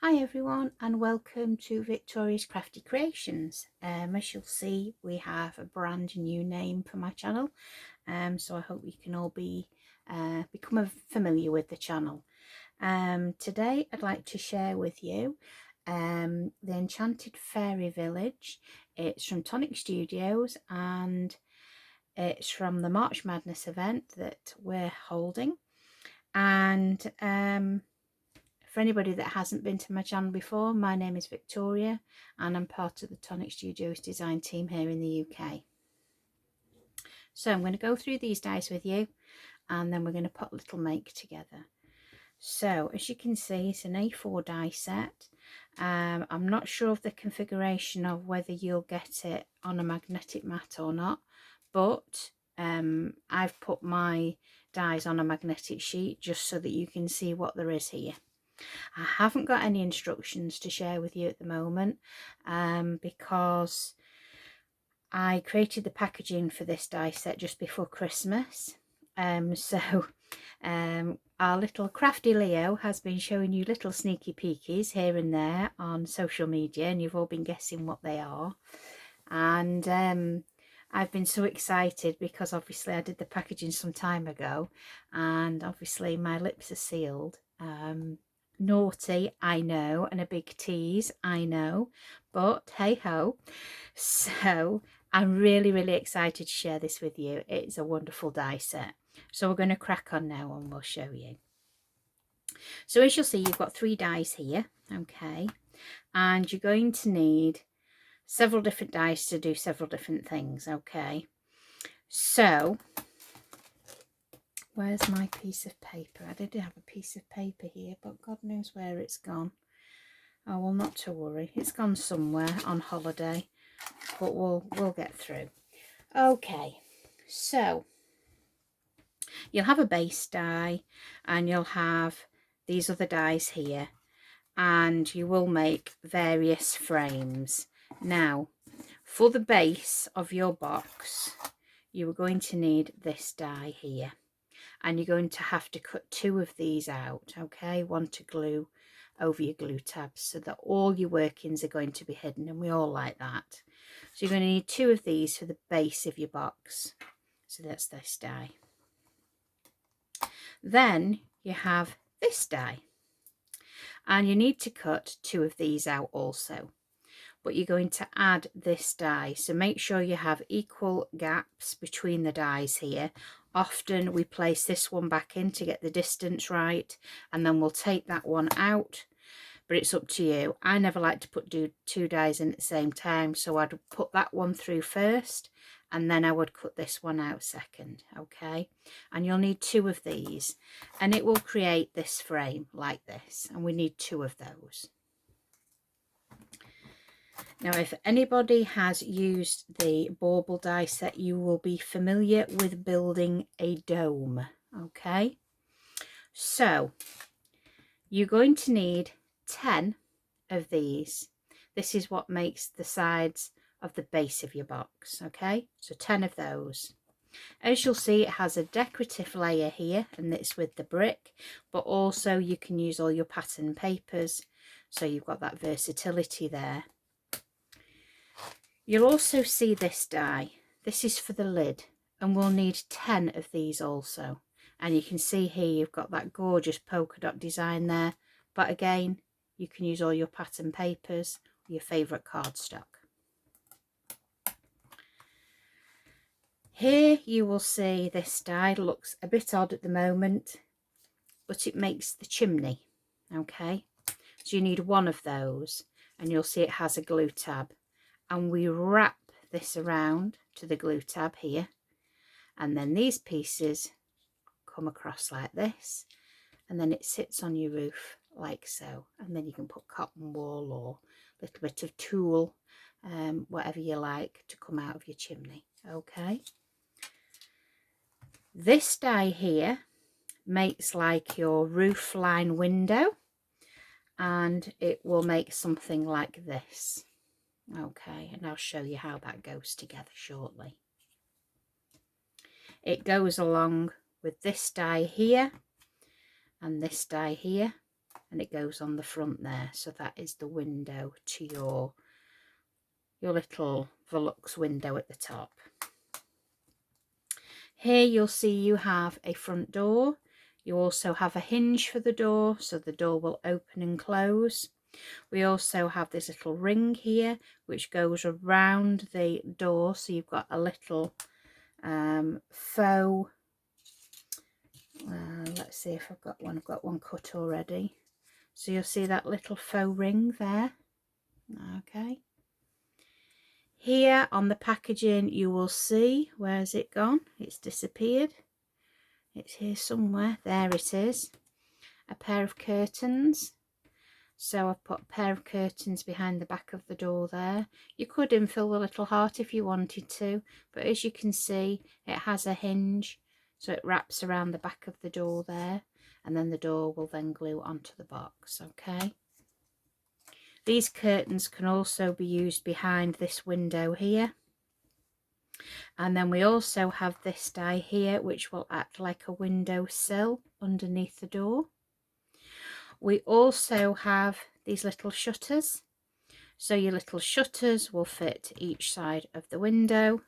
Hi everyone and welcome to Victoria's Crafty Creations. As you'll see, we have a brand new name for my channel, so I hope you can all become familiar with the channel. Today I'd like to share with you the Enchanted Fairy Village. It's from Tonic Studios and it's from the March Madness event that we're holding. And for anybody that hasn't been to my channel before, my name is Victoria and I'm part of the Tonic Studios design team here in the UK. So I'm going to go through these dies with you and then we're going to put a little make together. So as you can see, it's an A4 die set. I'm not sure of the configuration of whether you'll get it on a magnetic mat or not, but I've put my dies on a magnetic sheet just so that you can see what there is here. I haven't got any instructions to share with you at the moment because I created the packaging for this die set just before Christmas. Our little crafty Leo has been showing you little sneaky peekies here and there on social media, and you've all been guessing what they are. And I've been so excited because obviously I did the packaging some time ago and obviously my lips are sealed. Naughty, I know, and a big tease, I know, but hey ho. So I'm really excited to share this with you. It's a wonderful die set. So we're going to crack on now and we'll show you. So as you'll see, you've got 3 dies here, okay, and you're going to need several different dies to do several different things, okay. So where's my piece of paper? I did have a piece of paper here, but God knows where it's gone. Oh well, not to worry, it's gone somewhere on holiday, but we'll get through. Okay, so you'll have a base die and you'll have these other dies here, and you will make various frames. Now for the base of your box you are going to need this die here, and you're going to have to cut 2 of these out, okay, one to glue over your glue tabs so that all your workings are going to be hidden, and we all like that. So you're going to need 2 of these for the base of your box. So that's this die. Then you have this die, and you need to cut 2 of these out also, but you're going to add this die, so make sure you have equal gaps between the dies here. Often we place this one back in to get the distance right, and then we'll take that one out, but it's up to you. I never like to put 2 dies in at the same time, so I'd put that one through first and then I would cut this one out second, okay. And you'll need 2 of these and it will create this frame like this, and we need 2 of those. Now if anybody has used the bauble die set, you will be familiar with building a dome, okay. So you're going to need 10 of these. This is what makes the sides of the base of your box, okay, so 10 of those. As you'll see, it has a decorative layer here, and it's with the brick, but also you can use all your pattern papers, so you've got that versatility there. You'll also see this die. This is for the lid, and we'll need 10 of these also. And you can see here you've got that gorgeous polka dot design there, but again you can use all your pattern papers, your favourite cardstock. Here you will see this die looks a bit odd at the moment, but it makes the chimney, okay. So you need 1 of those, and you'll see it has a glue tab, and we wrap this around to the glue tab here, and then these pieces come across like this, and then it sits on your roof like so, and then you can put cotton wool or a little bit of tulle, whatever you like, to come out of your chimney, okay. This die here makes like your roof line window, and it will make something like this, okay, and I'll show you how that goes together shortly. It goes along with this die here and this die here, and it goes on the front there. So that is the window to your little Velux window at the top. Here you'll see you have a front door. You also have a hinge for the door, so the door will open and close. We also have this little ring here which goes around the door, so you've got a little faux, let's see if I've got one cut already. So you'll see that little faux ring there. Okay. Here on the packaging you will see, where's it gone? It's disappeared. It's here somewhere. There it is. A pair of curtains. So I've put a pair of curtains behind the back of the door there. You could infill the little heart if you wanted to, but as you can see it has a hinge, so it wraps around the back of the door there, and then the door will then glue onto the box. Okay. These curtains can also be used behind this window here. And then we also have this die here which will act like a window sill underneath the door. We also have these little shutters. So your little shutters will fit each side of the window.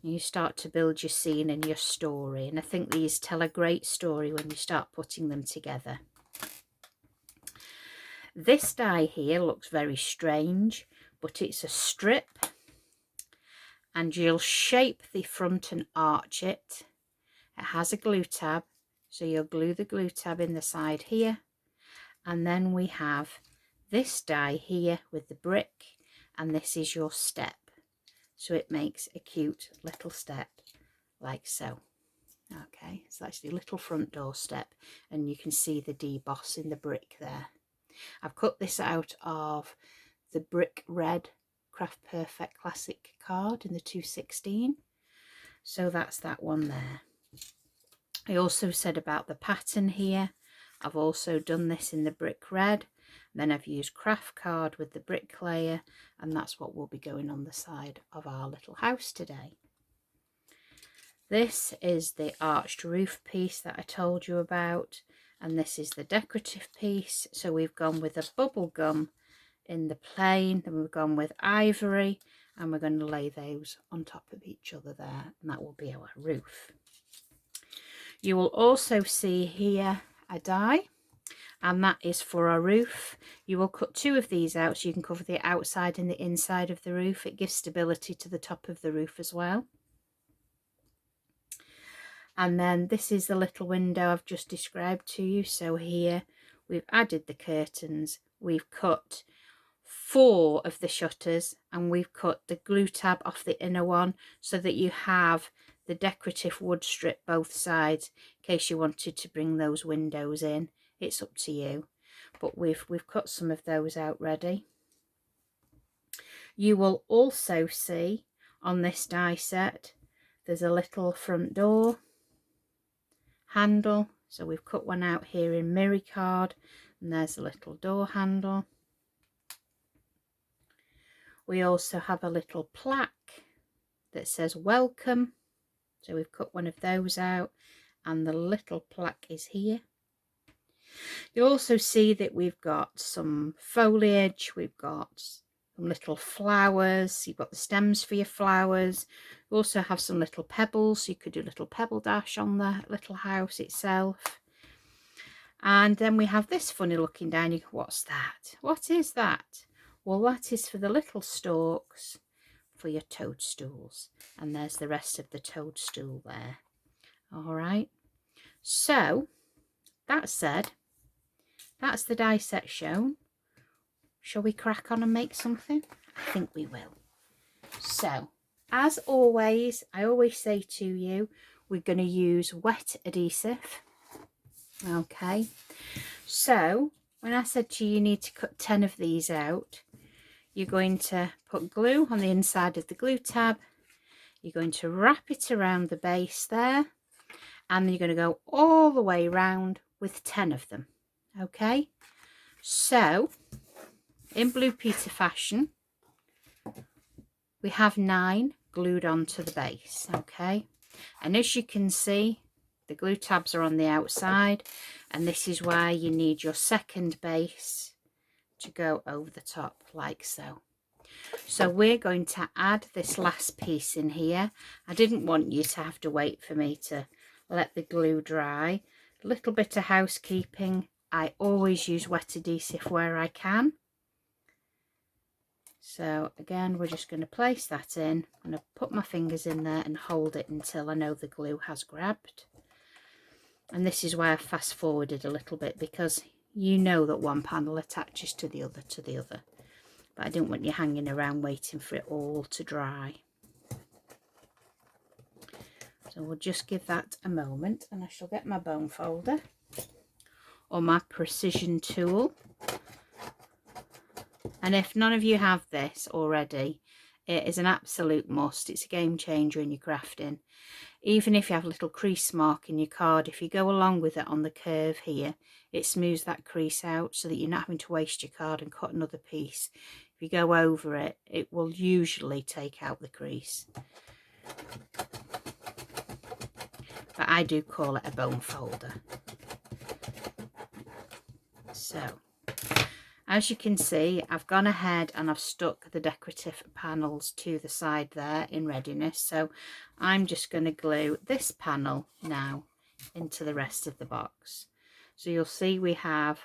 And you start to build your scene and your story. And I think these tell a great story when you start putting them together. This die here looks very strange, but it's a strip. And you'll shape the front and arch it. It has a glue tab, so you'll glue the glue tab in the side here. And then we have this die here with the brick, and this is your step. So it makes a cute little step like so. Okay, so that's your little front door step, and you can see the deboss in the brick there. I've cut this out of the brick red Craft Perfect Classic card in the 216. So that's that one there. I also said about the pattern here. I've also done this in the brick red. Then I've used craft card with the brick layer, and that's what will be going on the side of our little house today. This is the arched roof piece that I told you about, and this is the decorative piece. So we've gone with a bubble gum in the plain, then we've gone with ivory, and we're going to lay those on top of each other there, and that will be our roof. You will also see here a die, and that is for our roof. You will cut two of these out so you can cover the outside and the inside of the roof. It gives stability to the top of the roof as well. And then this is the little window I've just described to you. So here we've added the curtains, we've cut 4 of the shutters, and we've cut the glue tab off the inner one so that you have the decorative wood strip both sides in case you wanted to bring those windows in. It's up to you, but we've cut some of those out ready. You will also see on this die set there's a little front door handle, so we've cut one out here in mirror card, and there's a little door handle. We also have a little plaque that says welcome, so we've cut one of those out, and the little plaque is here. You'll also see that we've got some foliage, we've got some little flowers, you've got the stems for your flowers. We also have some little pebbles, so you could do a little pebble dash on the little house itself. And then we have this funny looking down. You go, what's that? What is that? Well, that is for the little stalks for your toadstools. And there's the rest of the toadstool there. All right. So, that said, that's the die set shown. Shall we crack on and make something? I think we will. So, as always, I always say to you, we're going to use wet adhesive. Okay. So, when I said to you, you need to cut 10 of these out, you're going to put glue on the inside of the glue tab. You're going to wrap it around the base there, and you're going to go all the way around with 10 of them. Okay. So, in Blue Peter fashion, we have 9 glued onto the base. Okay. And as you can see, the glue tabs are on the outside, And this is why you need your second base to go over the top like so. So we're going to add this last piece in here. I didn't want you to have to wait for me to let the glue dry. A little bit of housekeeping. I always use wet adhesive where I can. So again, we're just going to place that in. I'm going to put my fingers in there and hold it until I know the glue has grabbed. And this is why I fast forwarded a little bit, because you know that one panel attaches to the other But I didn't want you hanging around waiting for it all to dry. So we'll just give that a moment, and I shall get my bone folder or my precision tool. And if none of you have this already, it is an absolute must. It's a game changer in your crafting. Even if you have a little crease mark in your card, if you go along with it on the curve here, it smooths that crease out so that you're not having to waste your card and cut another piece. If you go over it, it will usually take out the crease. But I do call it a bone folder. So, as you can see, I've gone ahead and I've stuck the decorative panels to the side there in readiness. So I'm just going to glue this panel now into the rest of the box. So you'll see we have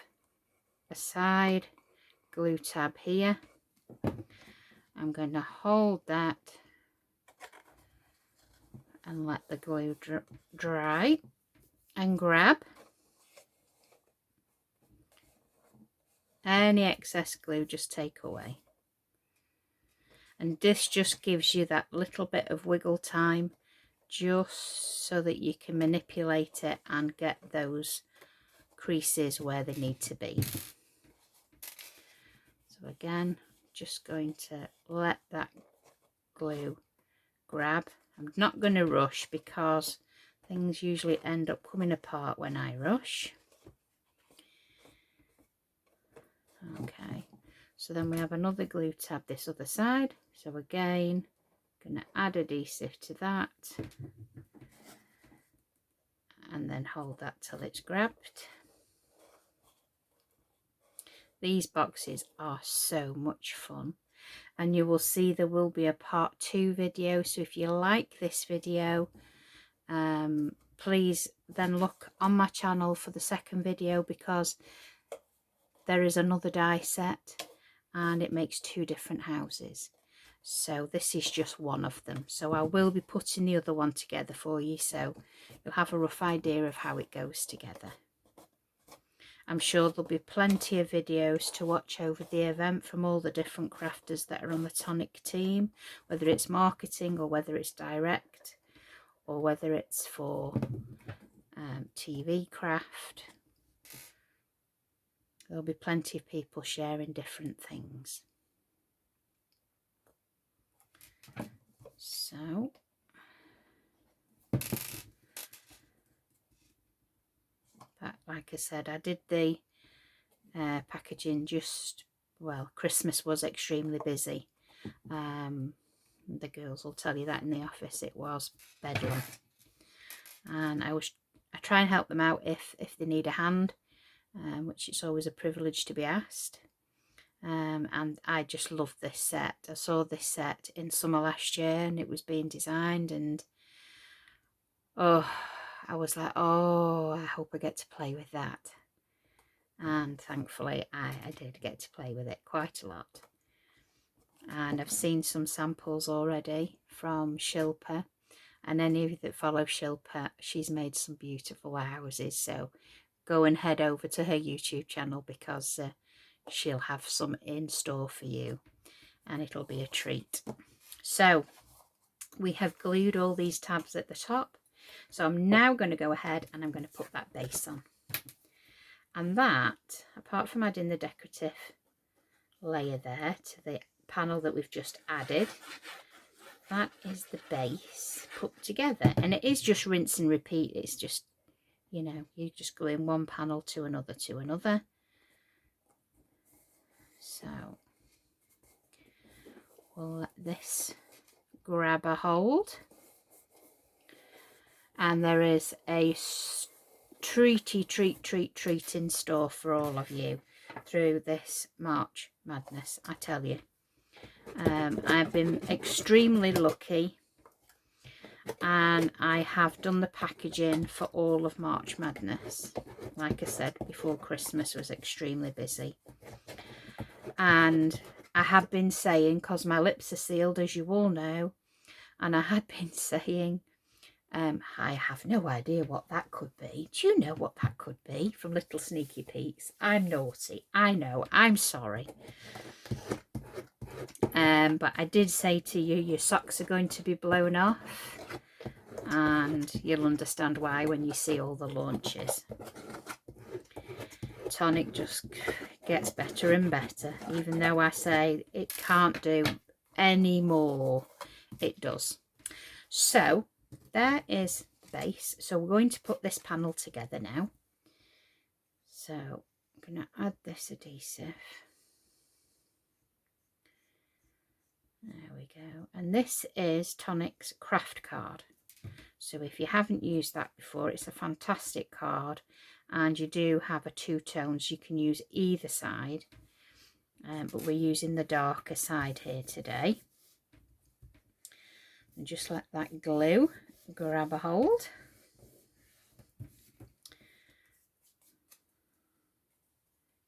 a side glue tab here. I'm going to hold that and let the glue dry and grab any excess glue, just take away. And this just gives you that little bit of wiggle time, just so that you can manipulate it and get those creases where they need to be. So again, just going to let that glue grab. I'm not going to rush, because things usually end up coming apart when I rush. Okay, so then we have another glue tab this other side. So again, going to add adhesive to that and then hold that till it's grabbed. These boxes are so much fun, and you will see there will be a part 2 video. So if you like this video, please then look on my channel for the second video, because there is another die set and it makes 2 different houses. So this is just one of them. So I will be putting the other one together for you, so you'll have a rough idea of how it goes together. I'm sure there'll be plenty of videos to watch over the event from all the different crafters that are on the Tonic team, whether it's marketing or whether it's direct or whether it's for TV craft. There'll be plenty of people sharing different things. So that, like I said, I did the packaging just, well, Christmas was extremely busy. The girls will tell you that in the office, it was bedlam. And I try and help them out if they need a hand, which it's always a privilege to be asked. And I just love this set. I saw this set in summer last year and it was being designed, and oh, I was like, oh, I hope I get to play with that. And thankfully I did get to play with it quite a lot. And I've seen some samples already from Shilpa, and any of you that follow Shilpa, she's made some beautiful houses, so go and head over to her YouTube channel, because she'll have some in store for you and it'll be a treat. So we have glued all these tabs at the top, so I'm now going to go ahead and I'm going to put that base on. And that, apart from adding the decorative layer there to the panel that we've just added, that is the base put together. And it is just rinse and repeat. It's just, you know, you just go in one panel to another to another. So we'll let this grab a hold, and there is a treat in store for all of you through this March Madness, I tell you. I've been extremely lucky, and I have done the packaging for all of March Madness. Like I said before, Christmas was extremely busy, and I have been saying, because my lips are sealed, as you all know, and I had been saying, I have no idea what that could be. Do you know what that could be? From Little Sneaky Peeks. I'm naughty. I know. I'm sorry. But I did say to you, your socks are going to be blown off. And you'll understand why when you see all the launches. Tonic just gets better and better. Even though I say it can't do any more, it does. So there is the base. So we're going to put this panel together now. So I'm going to add this adhesive. There we go. And this is Tonic's craft card. So if you haven't used that before, it's a fantastic card, and you do have a two-tone, so you can use either side. But we're using the darker side here today. And just let that glue grab a hold.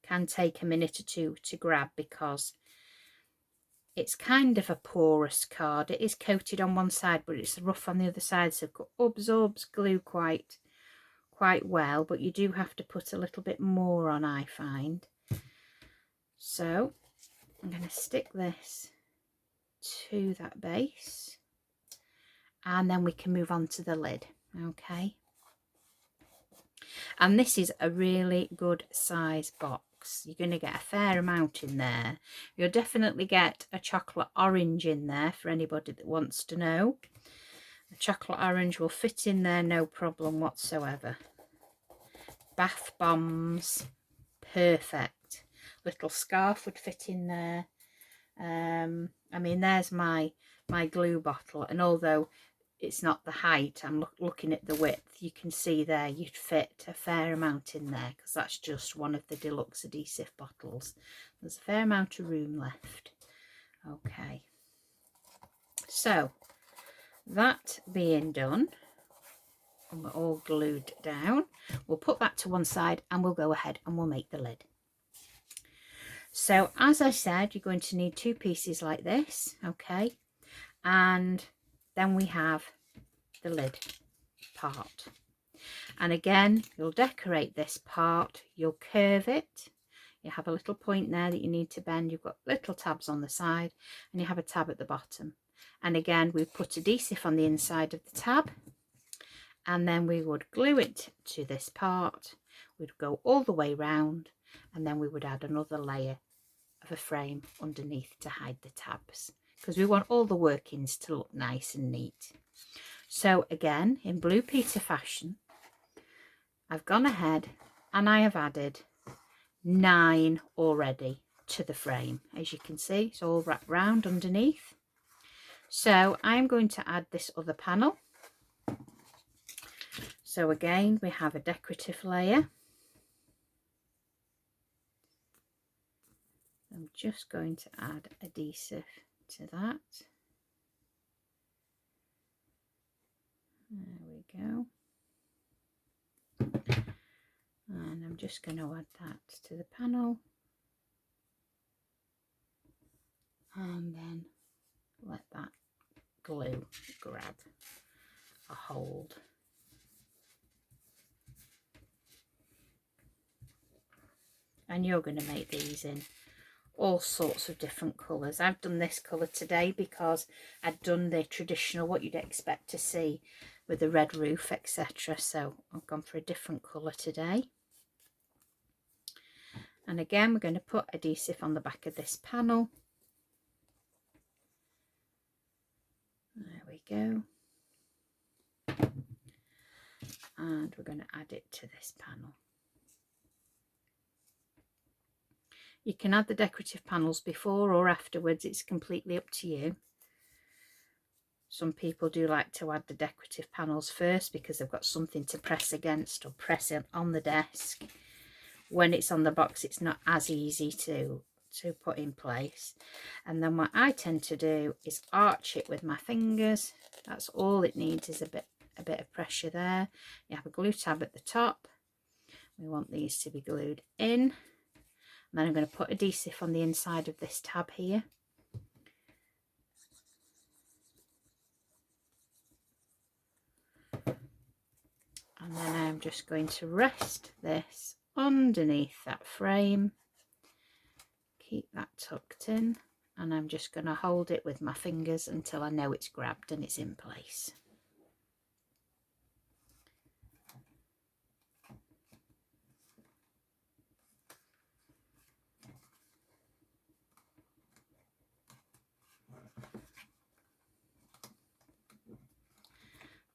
Can take a minute or two to grab because it's kind of a porous card. It is coated on one side, but it's rough on the other side, so it absorbs glue quite well, but you do have to put a little bit more on, I find. So I'm going to stick this to that base, and then we can move on to the lid. Okay, and this is a really good size box. You're going to get a fair amount in there. You'll definitely get a chocolate orange in there for anybody that wants to know. The chocolate orange will fit in there, no problem whatsoever. Bath bombs, perfect. Little scarf would fit in there. I mean, there's my glue bottle, and although it's not the height, I'm looking at the width, you can see there you'd fit a fair amount in there, because that's just one of the deluxe adhesive bottles. There's a fair amount of room left. Okay, so that being done, and we're all glued down, we'll put that to one side and we'll go ahead and we'll make the lid. So as I said, you're going to need two pieces like this, okay, and then we have the lid part. And again, you'll decorate this part, you'll curve it, you have a little point there that you need to bend, you've got little tabs on the side, and you have a tab at the bottom. And again, we put adhesive on the inside of the tab, and then we would glue it to this part. We'd go all the way round, and then we would add another layer of a frame underneath to hide the tabs, because we want all the workings to look nice and neat. So again, in Blue Peter fashion, I've gone ahead and I have added 9 already to the frame. As you can see, it's all wrapped round underneath. So I'm going to add this other panel. So again, we have a decorative layer. I'm just going to add adhesive to that. There we go. And I'm just going to add that to the panel. And then let that glue grab a hold. And you're going to make these in all sorts of different colours. I've done this colour today because I'd done the traditional, what you'd expect to see with the red roof, etc. So I've gone for a different colour today. And again, we're going to put adhesive on the back of this panel. There we go. And we're going to add it to this panel. You can add the decorative panels before or afterwards, it's completely up to you. Some people do like to add the decorative panels first because they've got something to press against or press it on the desk. When it's on the box, it's not as easy to put in place. And then what I tend to do is arch it with my fingers. That's all it needs, is a bit of pressure there. You have a glue tab at the top. We want these to be glued in. And then I'm going to put adhesive on the inside of this tab here. And then I'm just going to rest this underneath that frame. Keep that tucked in. And I'm just going to hold it with my fingers until I know it's grabbed and it's in place.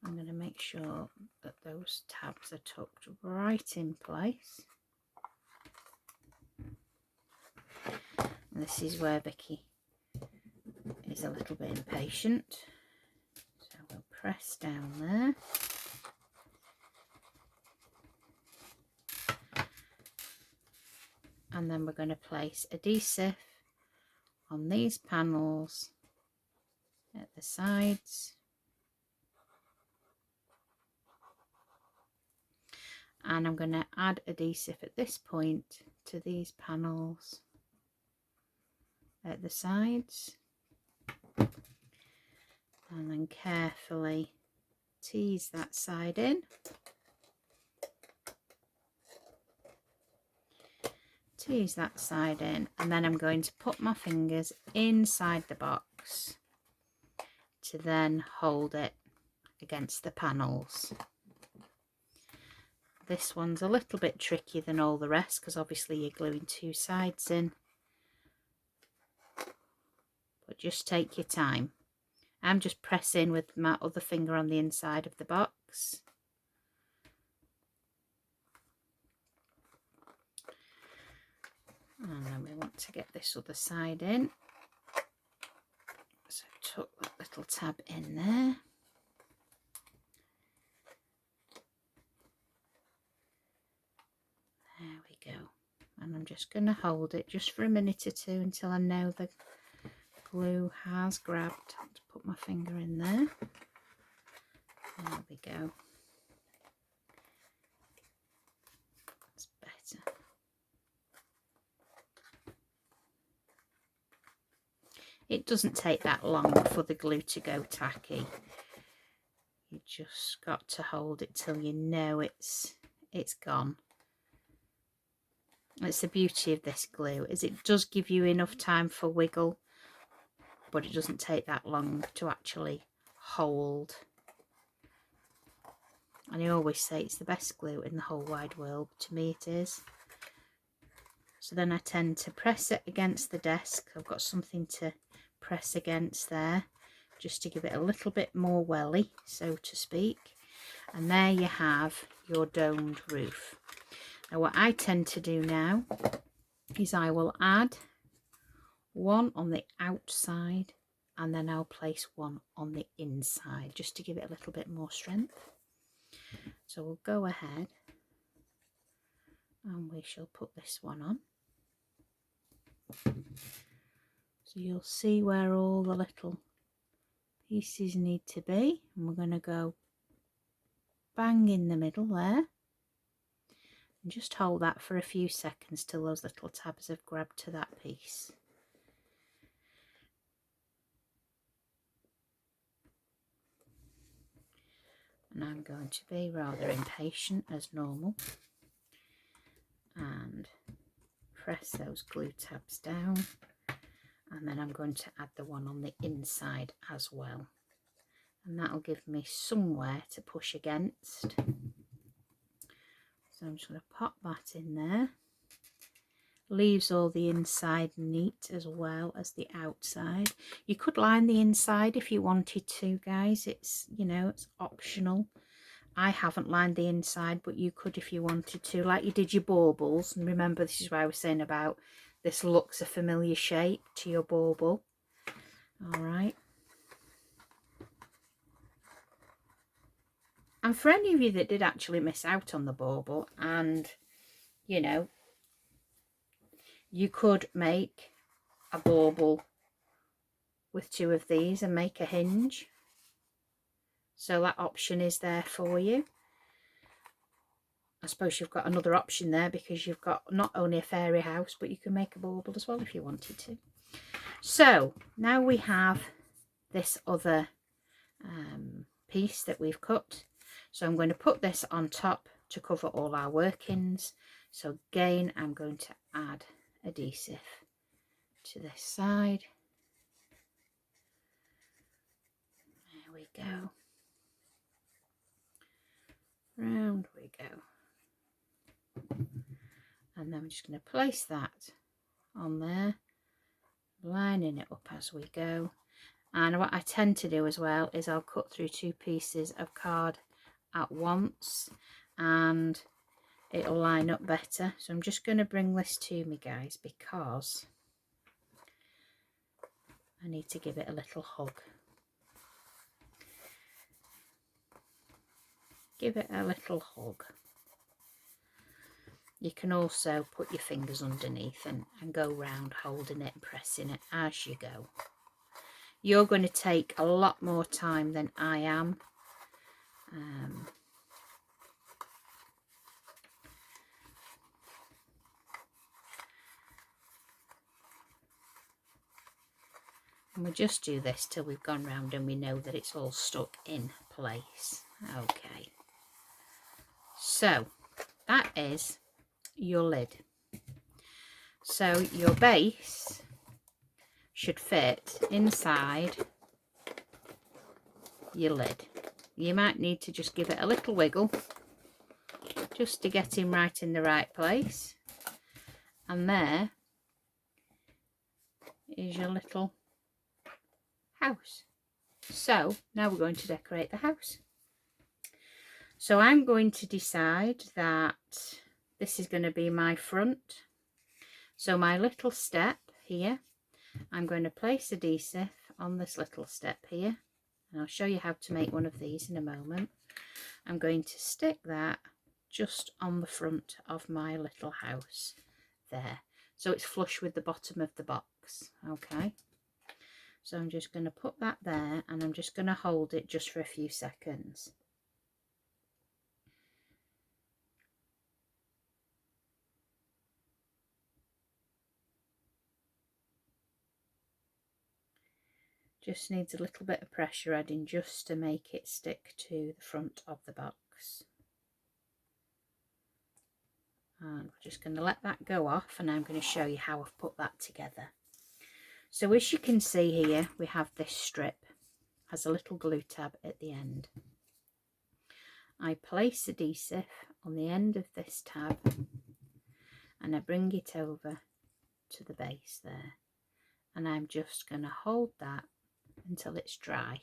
I'm going to make sure that those tabs are tucked right in place. And this is where Vicky is a little bit impatient. So we'll press down there. And then we're going to place adhesive on these panels at the sides. And I'm going to add adhesive at this point to these panels at the sides. And then carefully tease that side in. Tease that side in, and then I'm going to put my fingers inside the box to then hold it against the panels. This one's a little bit trickier than all the rest because obviously you're gluing two sides in, but just take your time. I'm just pressing with my other finger on the inside of the box. And then we want to get this other side in. So tuck that little tab in there. There we go. And I'm just going to hold it just for a minute or two until I know the glue has grabbed. I'll just put my finger in there. There we go. That's better. It doesn't take that long for the glue to go tacky. You just got to hold it till you know it's gone. It's the beauty of this glue, is it does give you enough time for wiggle, but it doesn't take that long to actually hold. And I always say it's the best glue in the whole wide world. To me it is. So then I tend to press it against the desk. I've got something to press against there just to give it a little bit more welly, so to speak. And there you have your domed roof. Now what I tend to do now is I will add one on the outside and then I'll place one on the inside just to give it a little bit more strength. So we'll go ahead and we shall put this one on. So you'll see where all the little pieces need to be, and we're going to go bang in the middle there. And just hold that for a few seconds till those little tabs have grabbed to that piece. And I'm going to be rather impatient as normal and press those glue tabs down, and then I'm going to add the one on the inside as well, and that'll give me somewhere to push against. So I'm just going to pop that in there. Leaves all the inside neat as well as the outside. You could line the inside if you wanted to, guys. It's, you know, it's optional. I haven't lined the inside, but you could if you wanted to, like you did your baubles. And remember, this is why I was saying about this looks a familiar shape to your bauble. All right. And for any of you that did actually miss out on the bauble, and you know, you could make a bauble with 2 of these and make a hinge. So that option is there for you. I suppose you've got another option there because you've got not only a fairy house, but you can make a bauble as well if you wanted to. So now we have this other piece that we've cut. So I'm going to put this on top to cover all our workings. So again, I'm going to add adhesive to this side. There we go. Round we go. And then I'm just going to place that on there, lining it up as we go. And what I tend to do as well is I'll cut through 2 pieces of card at once and it'll line up better. So I'm just going to bring this to me, guys, because I need to give it a little hug. Give it a little hug. You can also put your fingers underneath and go round holding it and pressing it as you go. You're going to take a lot more time than I am. And we'll just do this till we've gone round and we know that it's all stuck in place. Okay. So that is your lid. So your base should fit inside your lid. You might need to just give it a little wiggle just to get him right in the right place. And there is your little house. So now we're going to decorate the house. So I'm going to decide that this is going to be my front. So my little step here, I'm going to place adhesive on this little step here, and I'll show you how to make one of these in a moment. I'm going to stick that just on the front of my little house there, so it's flush with the bottom of the box. Okay, so I'm just going to put that there and I'm just going to hold it just for a few seconds. Just needs a little bit of pressure adding just to make it stick to the front of the box. And we're just going to let that go off, and I'm going to show you how I've put that together. So as you can see here, we have this strip, has a little glue tab at the end. I place adhesive on the end of this tab and I bring it over to the base there, and I'm just going to hold that until it's dry.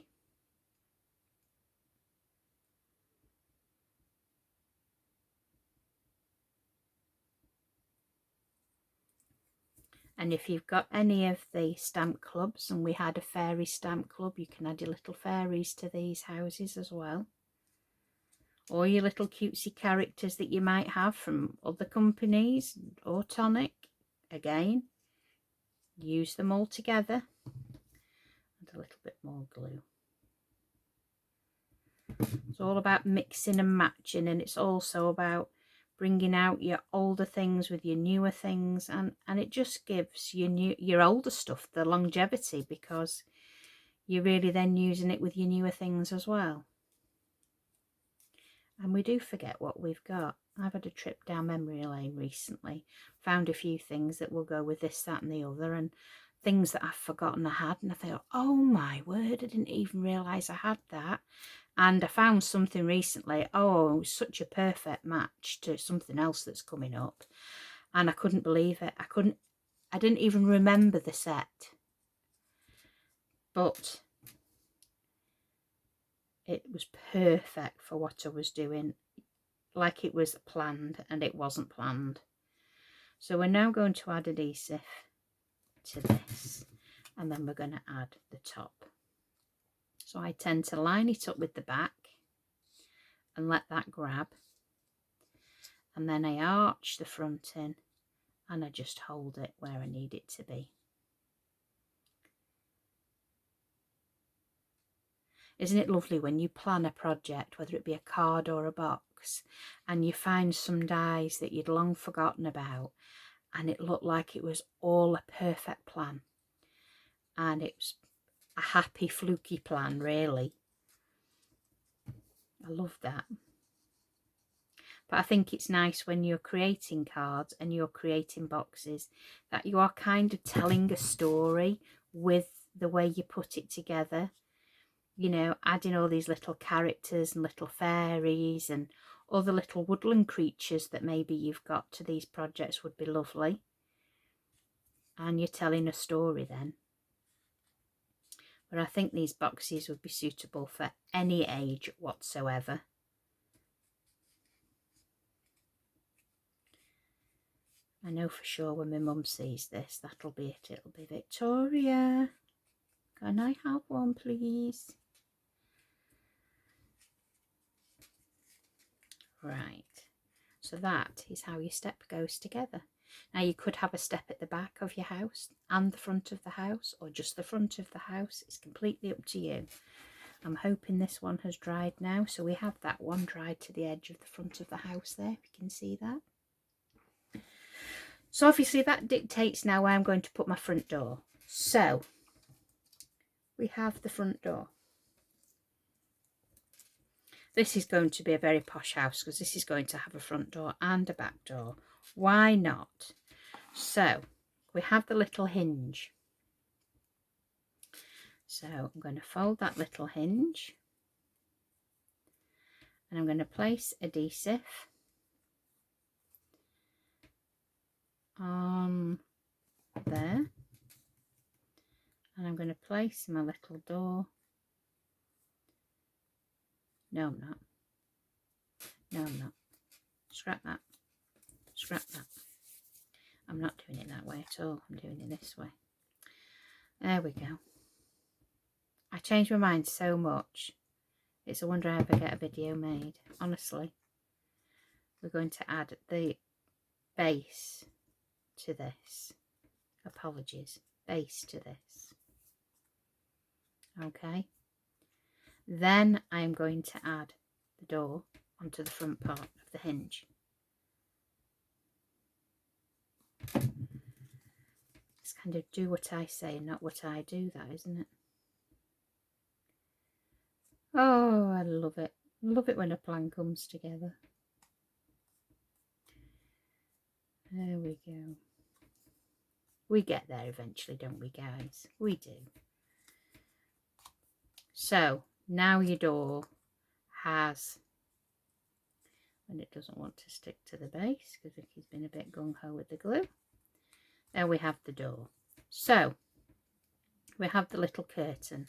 And if you've got any of the stamp clubs, and we had a fairy stamp club, you can add your little fairies to these houses as well, or your little cutesy characters that you might have from other companies or Tonic. Again, use them all together and a little bit more glue. It's all about mixing and matching, and it's also about bringing out your older things with your newer things, and it just gives your older stuff the longevity, because you're really then using it with your newer things as well. And we do forget what we've got. I've had a trip down memory lane recently, found a few things that will go with this, that and the other, and things that I've forgotten I had, and I thought, oh my word, I didn't even realise I had that. And I found something recently, oh, it was such a perfect match to something else that's coming up, and I couldn't believe it. I didn't even remember the set, but it was perfect for what I was doing, like it was planned, and it wasn't planned. So we're now going to add adhesive to this, and then we're going to add the top. So I tend to line it up with the back and let that grab, and then I arch the front in and I just hold it where I need it to be. Isn't it lovely when you plan a project, whether it be a card or a box, and you find some dies that you'd long forgotten about, and it looked like it was all a perfect plan, and it was a happy fluky plan, really. I love that. But I think it's nice when you're creating cards and you're creating boxes that you are kind of telling a story with the way you put it together. You know, adding all these little characters and little fairies and other little woodland creatures that maybe you've got to these projects would be lovely. And you're telling a story then. But I think these boxes would be suitable for any age whatsoever. I know for sure when my mum sees this, that'll be it. It'll be, Victoria, can I have one, please? Right, so that is how your step goes together. Now you could have a step at the back of your house and the front of the house, or just the front of the house. It's completely up to you. I'm hoping this one has dried now, so we have that one dried to the edge of the front of the house there, if you can see that. So obviously that dictates now where I'm going to put my front door. So we have the front door. This is going to be a very posh house because this is going to have a front door and a back door. Why not? So we have the little hinge. So I'm going to fold that little hinge and I'm going to place adhesive on there, and I'm going to place my little door. No, I'm not. No, I'm not. Scrap that. Scrap that. I'm not doing it that way at all. I'm doing it this way. There we go. I change my mind so much. It's a wonder I ever get a video made. Honestly. We're going to add the base to this. Apologies. Base to this. Okay. Then I'm going to add the door onto the front part of the hinge. It's kind of do what I say, not what I do, that, isn't it? Oh, I love it. Love it when a plan comes together. There we go. We get there eventually, don't we, guys? We do. So now your door has, and it doesn't want to stick to the base because Vicky's been a bit gung-ho with the glue. There we have the door. So we have the little curtain,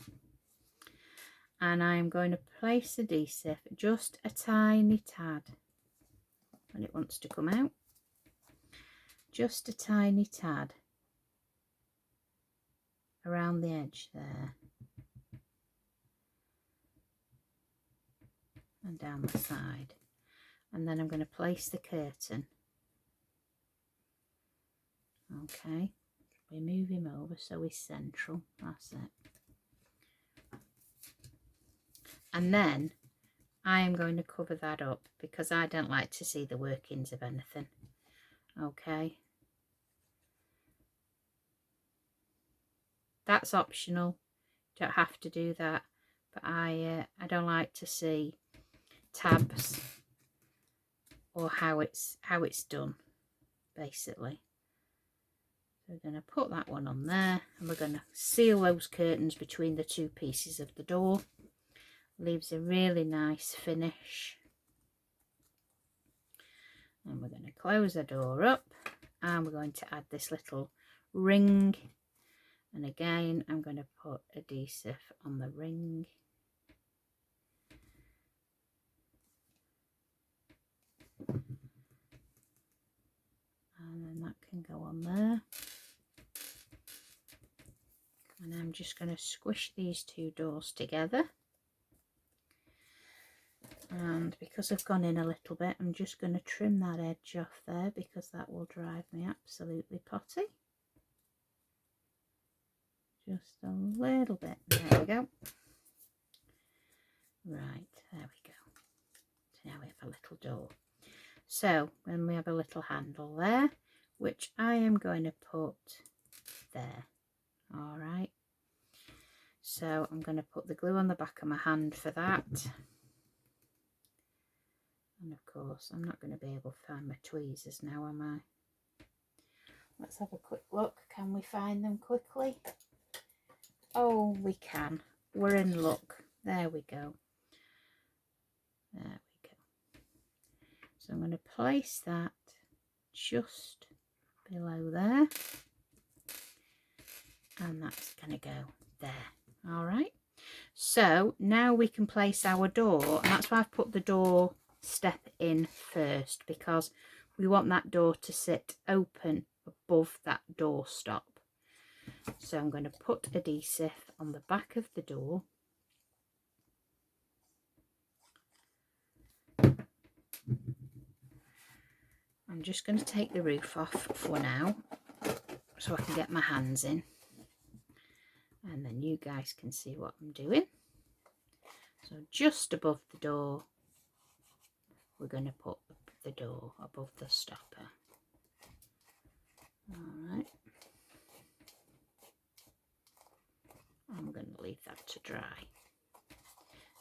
and I'm going to place adhesive just a tiny tad when it wants to come out. Just a tiny tad around the edge there and down the side, and then I'm going to place the curtain. Okay, we move him over so he's central. That's it. And then I am going to cover that up because I don't like to see the workings of anything. Okay, that's optional. Don't have to do that, but I don't like to see tabs or how it's done, basically. So we're going to put that one on there, and we're going to seal those curtains between the two pieces of the door. Leaves a really nice finish. And we're going to close the door up, and we're going to add this little ring, and again I'm going to put adhesive on the ring. And then that can go on there. And I'm just going to squish these two doors together. And because I've gone in a little bit, I'm just going to trim that edge off there because that will drive me absolutely potty. Just a little bit. There we go. Right, there we go. So now we have a little door. So then we have a little handle there, which I am going to put there. All right. So I'm going to put the glue on the back of my hand for that. And of course, I'm not going to be able to find my tweezers now, am I? Let's have a quick look. Can we find them quickly? Oh, we can. We're in luck. There we go. There we go. So I'm going to place that just below there. And that's going to go there. All right. So now we can place our door. And that's why I've put the door step in first, because we want that door to sit open above that door stop. So I'm going to put adhesive on the back of the door. I'm just going to take the roof off for now so I can get my hands in, and then you guys can see what I'm doing. So just above the door, we're going to put the door above the stopper. All right. I'm going to leave that to dry.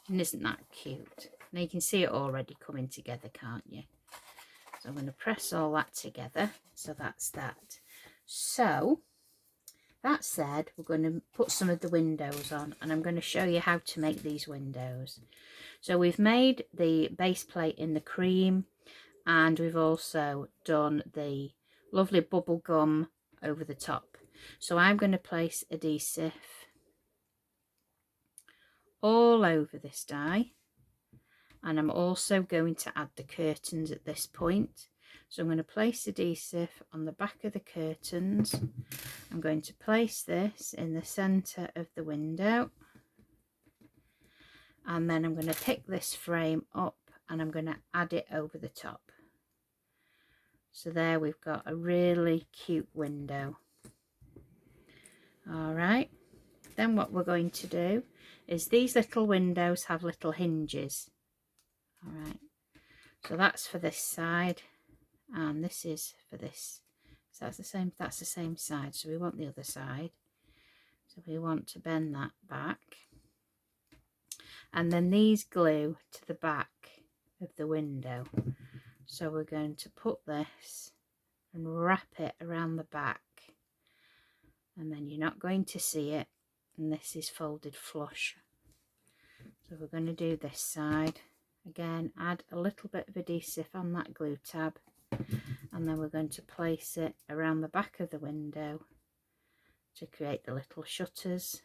And isn't that cute? Now you can see it already coming together, can't you? So I'm going to press all that together. So that's that. So that said, we're going to put some of the windows on, and I'm going to show you how to make these windows. So we've made the base plate in the cream, and we've also done the lovely bubble gum over the top. So I'm going to place adhesive all over this die, and I'm also going to add the curtains at this point. So I'm going to place adhesive on the back of the curtains. I'm going to place this in the center of the window, and then I'm going to pick this frame up and I'm going to add it over the top. So there we've got a really cute window. All right, then what we're going to do is these little windows have little hinges. All right, so that's for this side, and this is for this. So that's the same side. So we want the other side. So we want to bend that back, and then these glue to the back of the window. So we're going to put this and wrap it around the back, and then you're not going to see it, and this is folded flush. So we're going to do this side again, add a little bit of adhesive on that glue tab, and then we're going to place it around the back of the window to create the little shutters.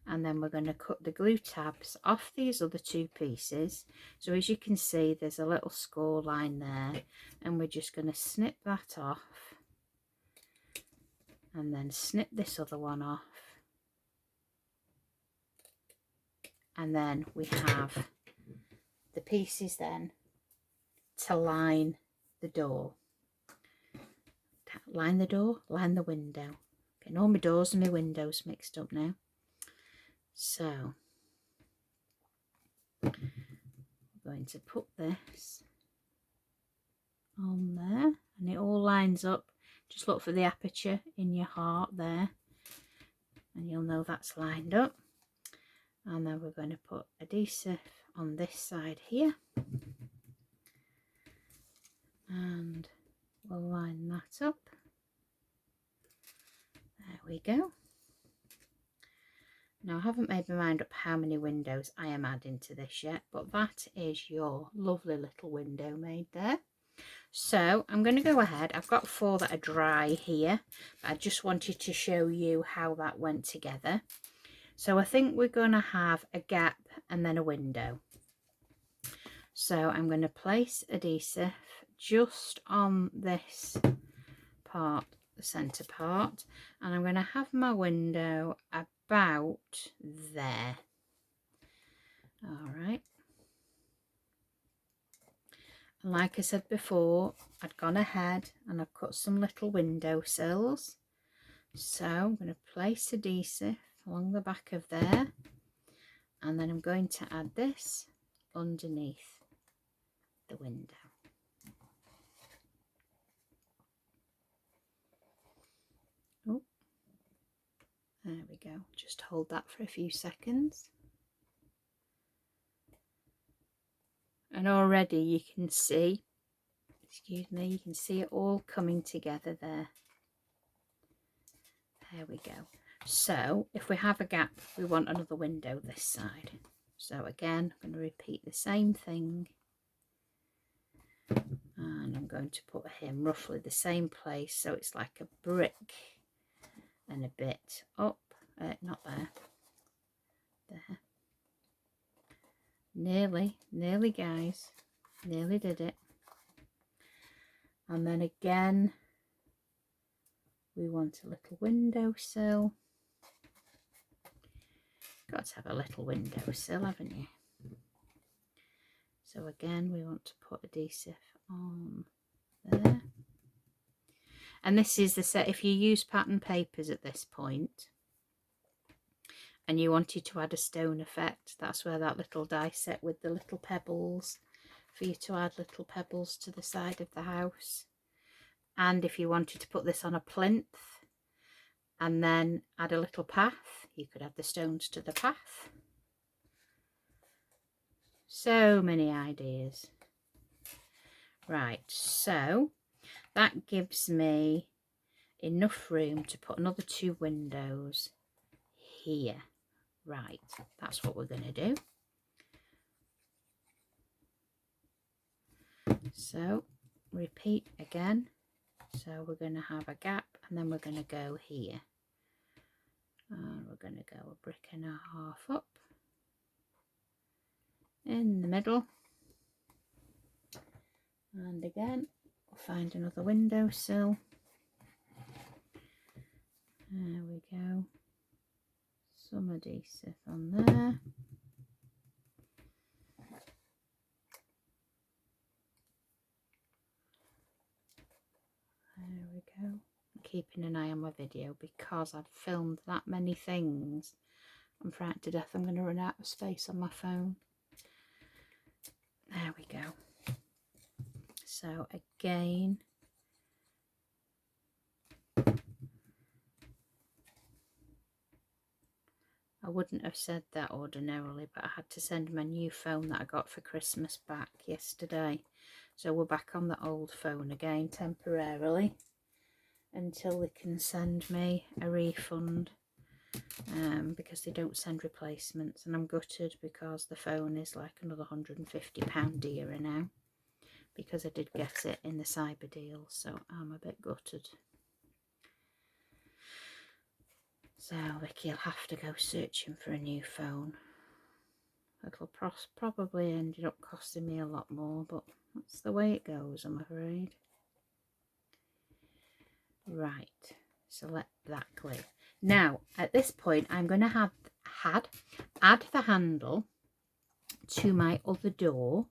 And then we're going to cut the glue tabs off these other two pieces. So as you can see, there's a little score line there, and we're just going to snip that off, and then snip this other one off. And then we have the pieces then to line the door. Line the door, line the window. Getting all my doors and my windows mixed up now. So we're going to put this on there, and it all lines up. Just look for the aperture in your heart there, and you'll know that's lined up. And then we're going to put adhesive on this side here, and we'll line that up. There we go. Now I haven't made my mind up how many windows I am adding to this yet, but that is your lovely little window made there. So I'm going to go ahead. I've got 4 that are dry here, but I just wanted to show you how that went together. So I think we're going to have a gap and then a window. So I'm going to place adhesive just on this part, the centre part, and I'm going to have my window about there. All right, And like I said before, I'd gone ahead and I've cut some little window sills. So I'm going to place adhesive along the back of there, and then I'm going to add this underneath the window. Oh, there we go. Just hold that for a few seconds. And already you can see, excuse me, you can see it all coming together there. There we go. So if we have a gap, we want another window this side. So again, I'm going to repeat the same thing. And I'm going to put him roughly the same place, so it's like a brick and a bit up. Not there. There. Nearly guys. Nearly did it. And then again, we want a little windowsill. Got to have a little windowsill, haven't you? So again, we want to put adhesive on there. And this is the set, if you use pattern papers at this point and you wanted to add a stone effect, that's where that little die set with the little pebbles, for you to add little pebbles to the side of the house. And if you wanted to put this on a plinth and then add a little path, you could add the stones to the path. So many ideas. Right, so that gives me enough room to put another 2 windows here. Right, that's what we're going to do. So repeat again. So we're going to have a gap and then we're going to go here. And we're going to go a brick and a half up in the middle. And again, we'll find another windowsill. There we go. Some adhesive on there. There we go. I'm keeping an eye on my video because I've filmed that many things. I'm frightened to death I'm going to run out of space on my phone. There we go. So again, I wouldn't have said that ordinarily, but I had to send my new phone that I got for Christmas back yesterday. So we're back on the old phone again temporarily until they can send me a refund, because they don't send replacements, and I'm gutted because the phone is like another £150 dearer now because I did get it in the cyber deal, so I'm a bit gutted. So Vicky will have to go searching for a new phone. It'll probably ended up costing me a lot more, but that's the way it goes, I'm afraid. Right, so let that clip. Now, at this point, I'm going to add the handle to my other door,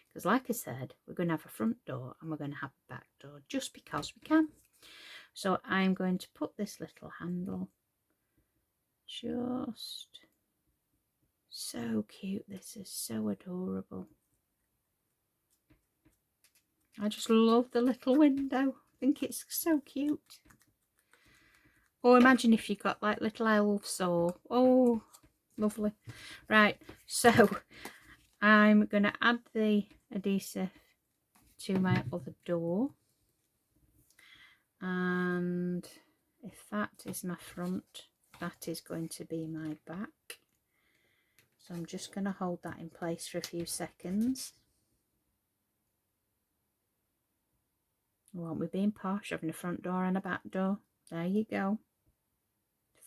because like I said, we're going to have a front door and we're going to have a back door just because we can. So I'm going to put this little handle, just so cute. This is so adorable. I just love the little window. I think it's so cute. Or imagine if you got like little elves or, oh, lovely. Right, so I'm going to add the adhesive to my other door. And if that is my front, that is going to be my back. So I'm just going to hold that in place for a few seconds. Won't we being posh, having a front door and a back door? There you go.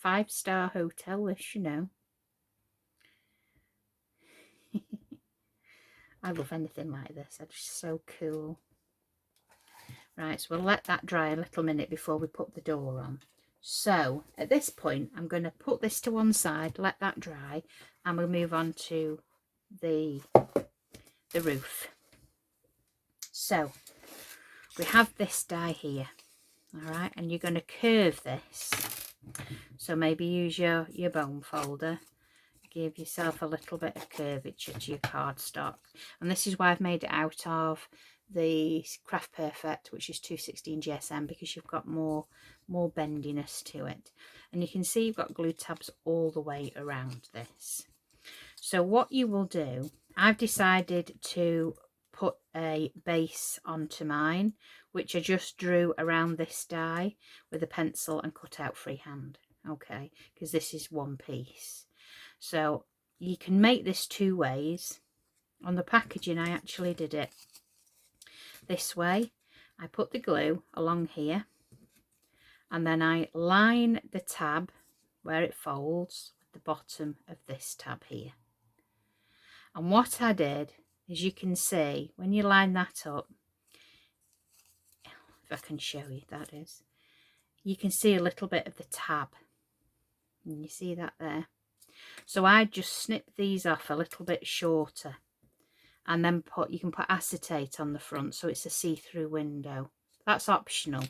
5-star hotel, this, you know. I love anything like this. They're just so cool. Right, so we'll let that dry a little minute before we put the door on. So at this point, I'm going to put this to one side, let that dry, and we'll move on to the roof. So we have this die here, all right, and you're going to curve this. So maybe use your bone folder, give yourself a little bit of curvature to your cardstock. And this is why I've made it out of the Craft Perfect, which is 216 GSM, because you've got more bendiness to it. And you can see you've got glue tabs all the way around this. So what you will do, I've decided to put a base onto mine, which I just drew around this die with a pencil and cut out freehand, okay, because this is one piece. So you can make this two ways. On the packaging I actually did it this way. I put the glue along here and then I line the tab where it folds with the bottom of this tab here. And what I did, as you can see, when you line that up, if I can show you, that is, you can see a little bit of the tab. And you see that there? So I just snip these off a little bit shorter, and then you can put acetate on the front so it's a see-through window. That's optional.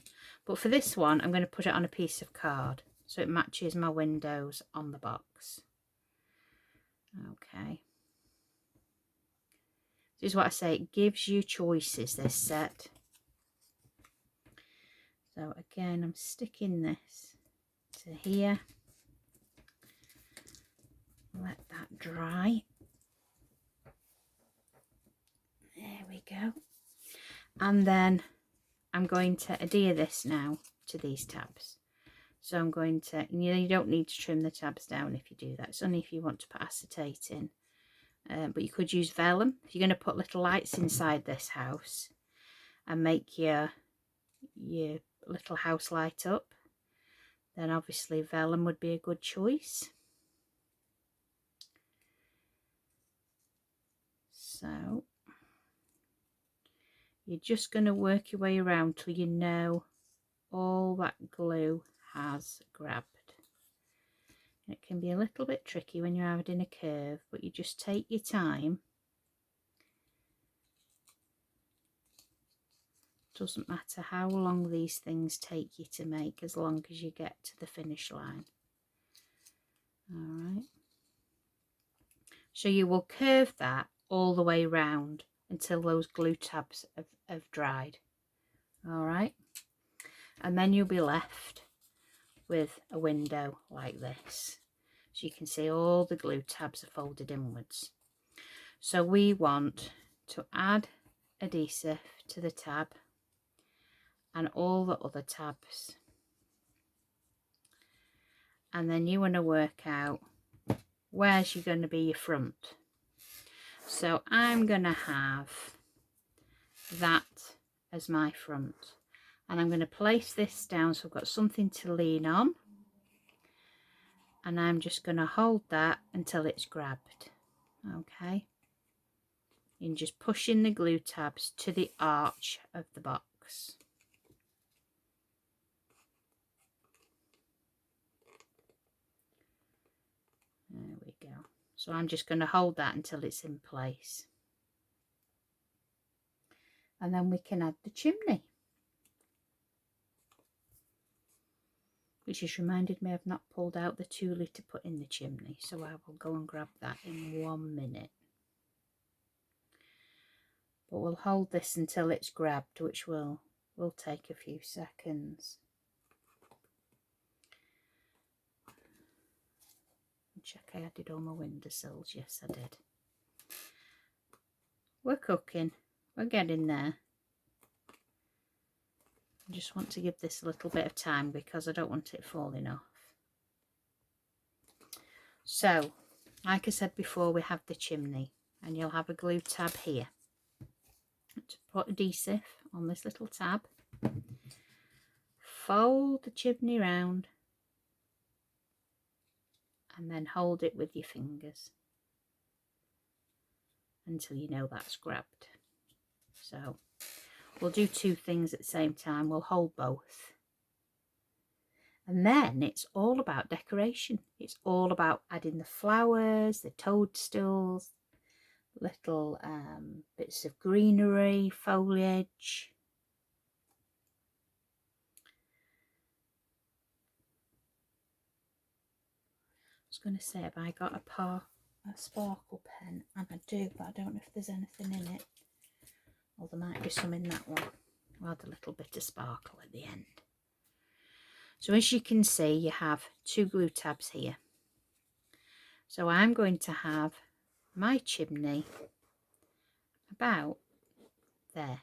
But for this one, I'm going to put it on a piece of card so it matches my windows on the box. Okay. This is what I say, it gives you choices, this set. So again, I'm sticking this to here. Let that dry. There we go. And then I'm going to adhere this now to these tabs. So I'm going to, you don't need to trim the tabs down if you do that. It's only if you want to put acetate in. But you could use vellum. If you're going to put little lights inside this house and make your little house light up, then obviously vellum would be a good choice. So you're just going to work your way around till you know all that glue has grabbed. It can be a little bit tricky when you're adding a curve, but you just take your time. Doesn't matter how long these things take you to make, as long as you get to the finish line. Alright. So you will curve that all the way round until those glue tabs have dried. Alright. And then you'll be left with a window like this. So you can see all the glue tabs are folded inwards. So we want to add adhesive to the tab and all the other tabs. And then you want to work out where's you going to be your front. So I'm going to have that as my front. And I'm going to place this down so I've got something to lean on. And I'm just going to hold that until it's grabbed. Okay. And just pushing the glue tabs to the arch of the box. There we go. So I'm just going to hold that until it's in place. And then we can add the chimney. Which has reminded me I've not pulled out the tulle to put in the chimney. So I will go and grab that in 1 minute. But we'll hold this until it's grabbed, which will take a few seconds. Check I added all my windowsills. Yes, I did. We're cooking. We're getting there. I just want to give this a little bit of time because I don't want it falling off. So, like I said before, we have the chimney and you'll have a glue tab here. To put adhesive on this little tab, fold the chimney round and then hold it with your fingers until you know that's grabbed. So we'll do two things at the same time. We'll hold both. And then it's all about decoration. It's all about adding the flowers, the toadstools, little bits of greenery, foliage. I was going to say, have I got a sparkle pen? And I do, but I don't know if there's anything in it. Well, there might be some in that one. We'll add a little bit of sparkle at the end. So as you can see, you have 2 glue tabs here. So I'm going to have my chimney about there.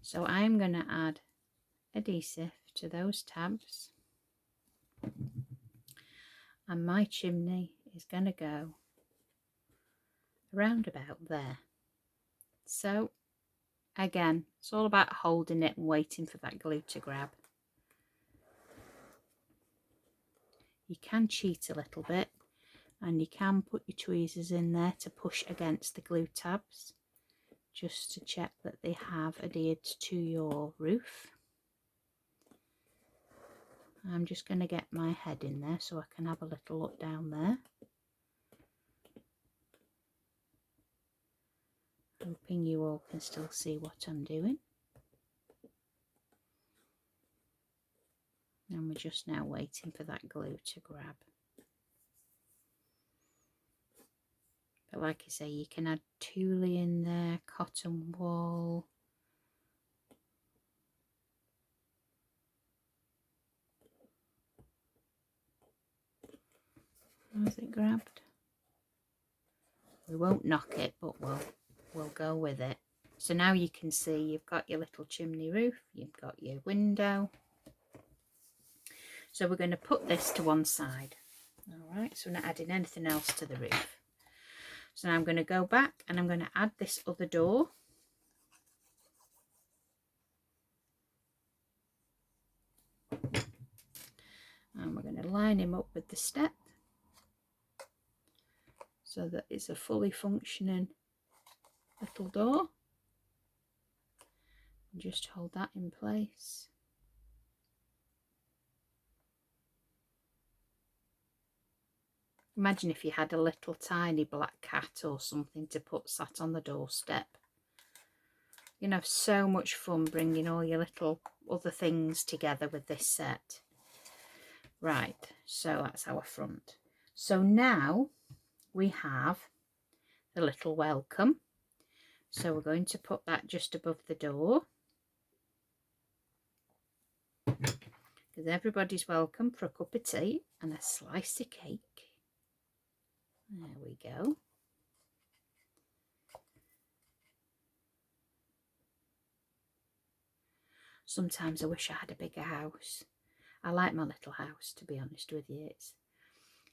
So I'm going to add adhesive to those tabs. And my chimney is going to go around about there. So again, it's all about holding it and waiting for that glue to grab. You can cheat a little bit, and you can put your tweezers in there to push against the glue tabs, just to check that they have adhered to your roof. I'm just going to get my head in there so I can have a little look down there. Hoping you all can still see what I'm doing. And we're just now waiting for that glue to grab. But like I say, you can add tulle in there, cotton wool. Has it grabbed? We won't knock it, but we'll go with it. So now you can see you've got your little chimney roof, you've got your window. So we're going to put this to one side. All right, so we're not adding anything else to the roof. So now I'm going to go back and I'm going to add this other door. And we're going to line him up with the step so that it's a fully functioning little door. And just hold that in place. Imagine if you had a little tiny black cat or something to put sat on the doorstep. You can have so much fun bringing all your little other things together with this set. Right, so that's our front. So now we have the little welcome. So we're going to put that just above the door, because everybody's welcome for a cup of tea and a slice of cake. There we go. Sometimes I wish I had a bigger house. I like my little house, to be honest with you.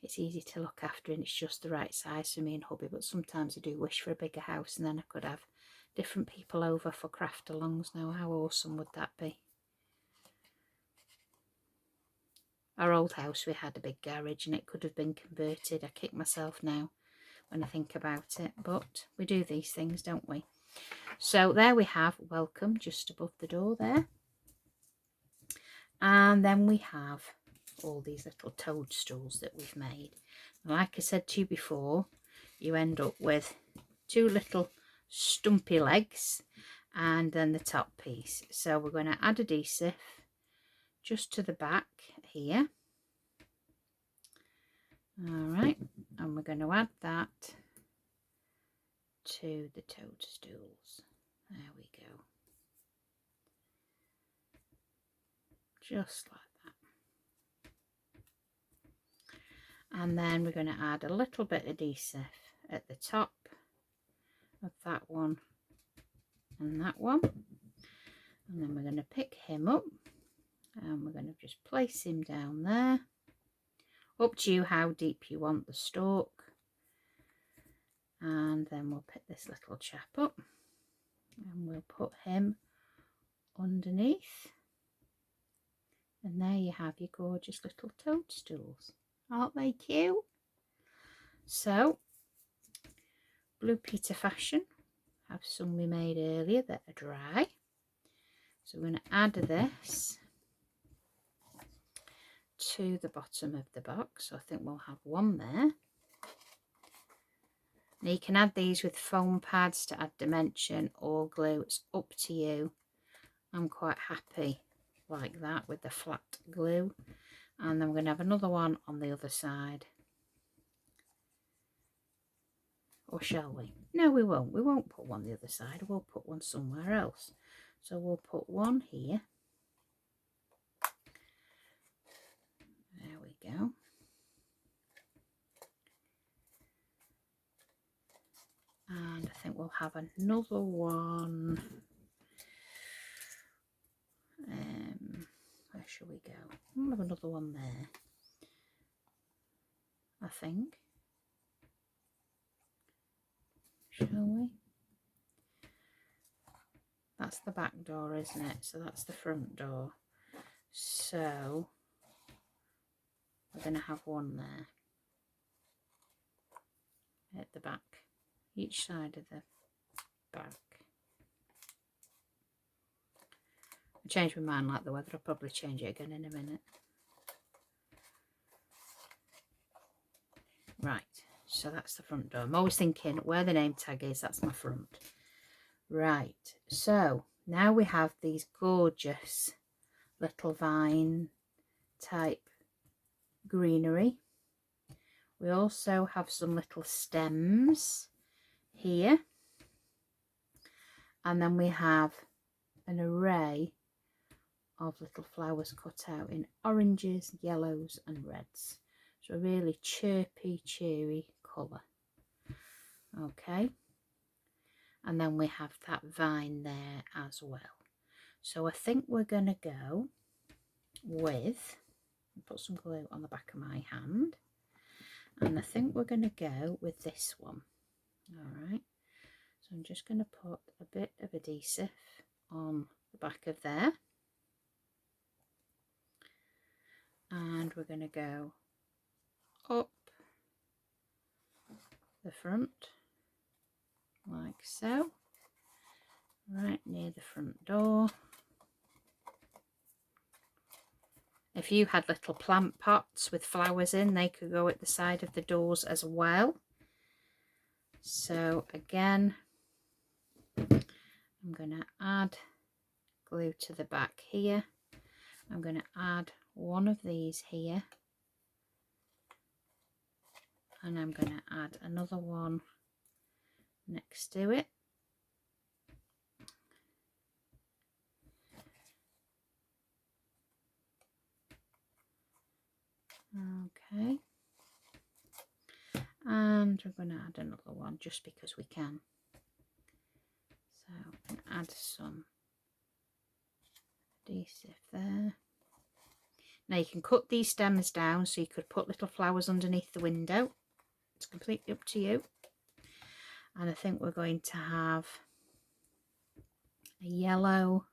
It's easy to look after and it's just the right size for me and hubby, but sometimes I do wish for a bigger house, and then I could have different people over for craft alongs. Now, how awesome would that be? Our old house, we had a big garage and it could have been converted. I kick myself now when I think about it, but we do these things, don't we? So there we have welcome just above the door there. And then we have all these little toadstools that we've made. Like I said to you before, you end up with 2 little stumpy legs and then the top piece. So we're going to add adhesive just to the back here. Alright, and we're going to add that to the toadstools. There we go. Just like that. And then we're going to add a little bit of adhesive at the top of that one and that one. And then we're going to pick him up and we're going to just place him down there. Up to you how deep you want the stalk. And then we'll pick this little chap up and we'll put him underneath. And there you have your gorgeous little toadstools. Aren't they cute? So, Blue Peter Fashion have some we made earlier that are dry. So we're going to add this to the bottom of the box. So I think we'll have one there. Now you can add these with foam pads to add dimension or glue. It's up to you. I'm quite happy like that with the flat glue. And then we're going to have another one on the other side. Or shall we? No, we won't. We won't put one the other side. We'll put one somewhere else. So we'll put one here. There we go. And I think we'll have another one. Where shall we go? We'll have another one there, I think. Shall we? That's the back door, isn't it? So that's the front door. So we're going to have one there at the back, each side of the back. I changed my mind like the weather. I'll probably change it again in a minute. Right, so that's the front door. I'm always thinking where the name tag is, that's my front. Right, so now we have these gorgeous little vine type greenery. We also have some little stems here. And then we have an array of little flowers cut out in oranges, yellows and reds. So a really chirpy, cheery colour. Okay. And then we have that vine there as well. So I think we're going to go with, put some glue on the back of my hand. And I think we're going to go with this one. All right. So I'm just going to put a bit of adhesive on the back of there. And we're going to go up the front like so, right near the front door. If you had little plant pots with flowers in, they could go at the side of the doors as well. So again, I'm going to add glue to the back here. I'm going to add one of these here. And I'm going to add another one next to it. Okay. And we're going to add another one just because we can. So I'm going to add some adhesive there. Now you can cut these stems down so you could put little flowers underneath the window. It's completely up to you. And I think we're going to have a yellow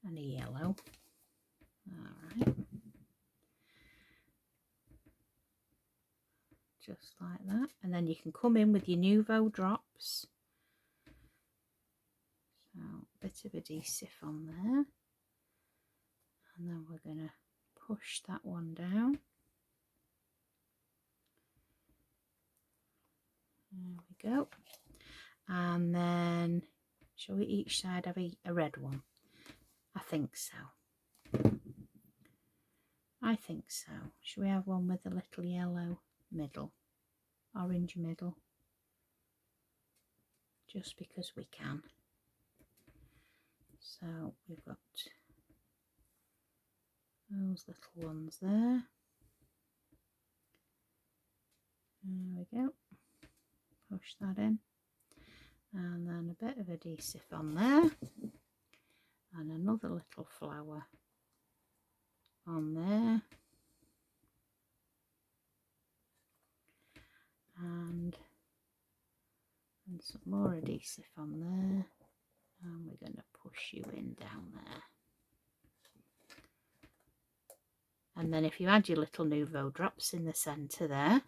and a yellow. All right. Just like that. And then you can come in with your Nouveau drops. So a bit of adhesive on there. And then we're going to push that one down. There we go. And then, shall we each side have a red one? I think so. I think so. Shall we have one with a little yellow middle, orange middle? Just because we can. So we've got those little ones there. There we go. Push that in. And then a bit of adhesive on there. And another little flower on there. And some more adhesive on there. And we're going to push you in down there. And then if you add your little Nouveau drops in the centre there.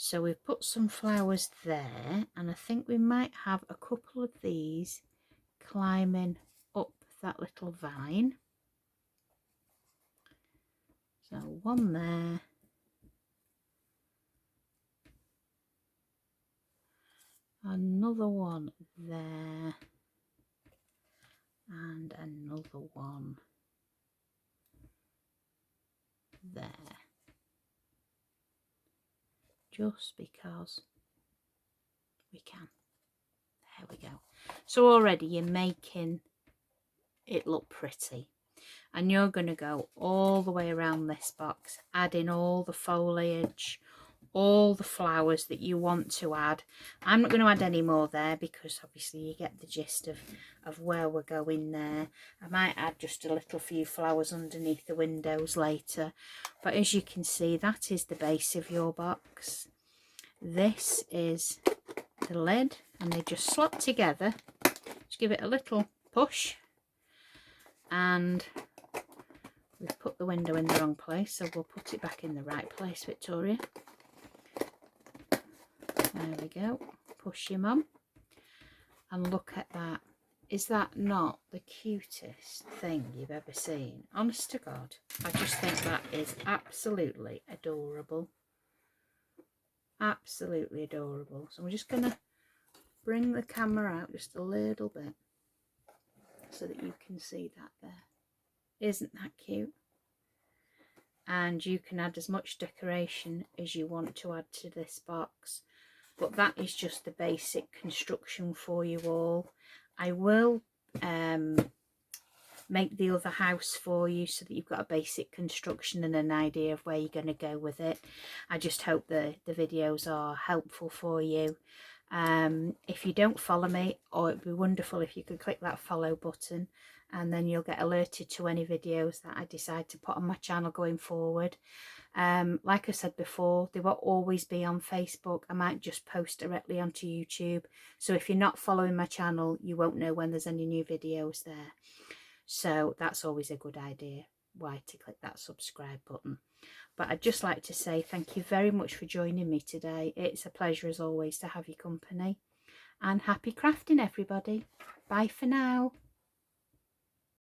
So we've put some flowers there, and I think we might have a couple of these climbing up that little vine. So one there another one there, and another one there, just because we can. There we go. So already you're making it look pretty, and you're going to go all the way around this box, adding all the foliage, all the flowers that you want to add. I'm not going to add any more there because obviously you get the gist of where we're going there. I might add just a little few flowers underneath the windows later, but as you can see, that is the base of your box. This is the lid, and they just slot together. Just give it a little push, and we've put the window in the wrong place, so we'll put it back in the right place, Victoria. There we go. Push your mum, and look at that. Is that not the cutest thing you've ever seen? Honest to God, I just think that is absolutely adorable. Absolutely adorable. So we're just going to bring the camera out just a little bit so that you can see that there. Isn't that cute? And you can add as much decoration as you want to add to this box, but that is just the basic construction for you all. I will make the other house for you so that you've got a basic construction and an idea of where you're going to go with it. I just hope the videos are helpful for you. If you don't follow me, it'd be wonderful if you could click that follow button, and then you'll get alerted to any videos that I decide to put on my channel going forward. Like I said before, they will always be on Facebook. I might just post directly onto YouTube, so if you're not following my channel, you won't know when there's any new videos there. So that's always a good idea, why to click that subscribe button. But I'd just like to say thank you very much for joining me today. It's a pleasure as always to have your company, and happy crafting everybody. Bye for now.